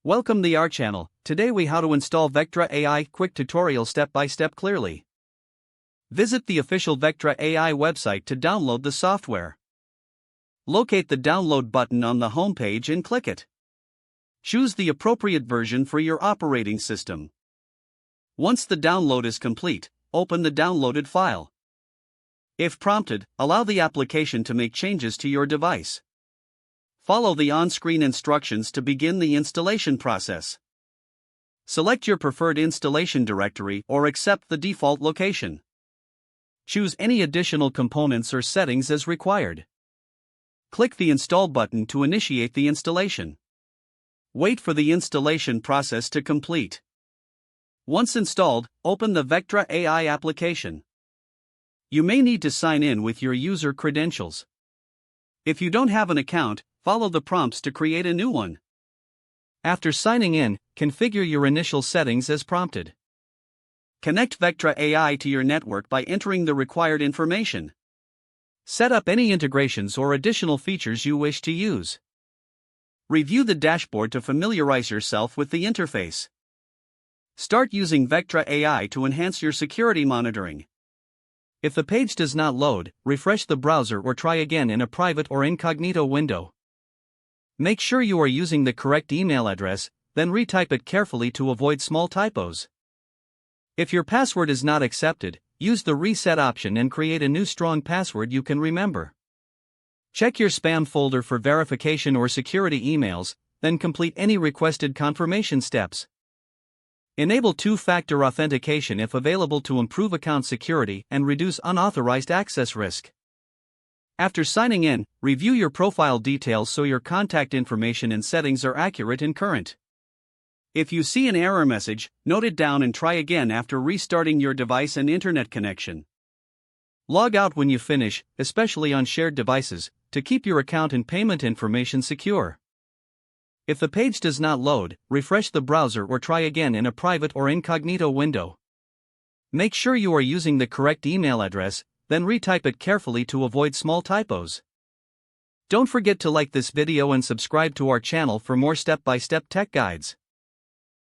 Welcome to our channel. Today we how to install Vectra AI quick tutorial step by step clearly. Visit the official Vectra AI website to download the software. Locate the download button on the home page and click it. Choose the appropriate version for your operating system. Once the download is complete, open the downloaded file. If prompted, allow the application to make changes to your device. Follow the on-screen instructions to begin the installation process. Select your preferred installation directory or accept the default location. Choose any additional components or settings as required. Click the Install button to initiate the installation. Wait for the installation process to complete. Once installed, open the Vectra AI application. You may need to sign in with your user credentials. If you don't have an account, follow the prompts to create a new one. After signing in, configure your initial settings as prompted. Connect Vectra AI to your network by entering the required information. Set up any integrations or additional features you wish to use. Review the dashboard to familiarize yourself with the interface. Start using Vectra AI to enhance your security monitoring. If the page does not load, refresh the browser or try again in a private or incognito window. Make sure you are using the correct email address, then retype it carefully to avoid small typos. If your password is not accepted, use the reset option and create a new strong password you can remember. Check your spam folder for verification or security emails, then complete any requested confirmation steps. Enable two-factor authentication if available to improve account security and reduce unauthorized access risk. After signing in, review your profile details so your contact information and settings are accurate and current. If you see an error message, note it down and try again after restarting your device and internet connection. Log out when you finish, especially on shared devices, to keep your account and payment information secure. If the page does not load, refresh the browser or try again in a private or incognito window. Make sure you are using the correct email address, then retype it carefully to avoid small typos. Don't forget to like this video and subscribe to our channel for more step-by-step tech guides.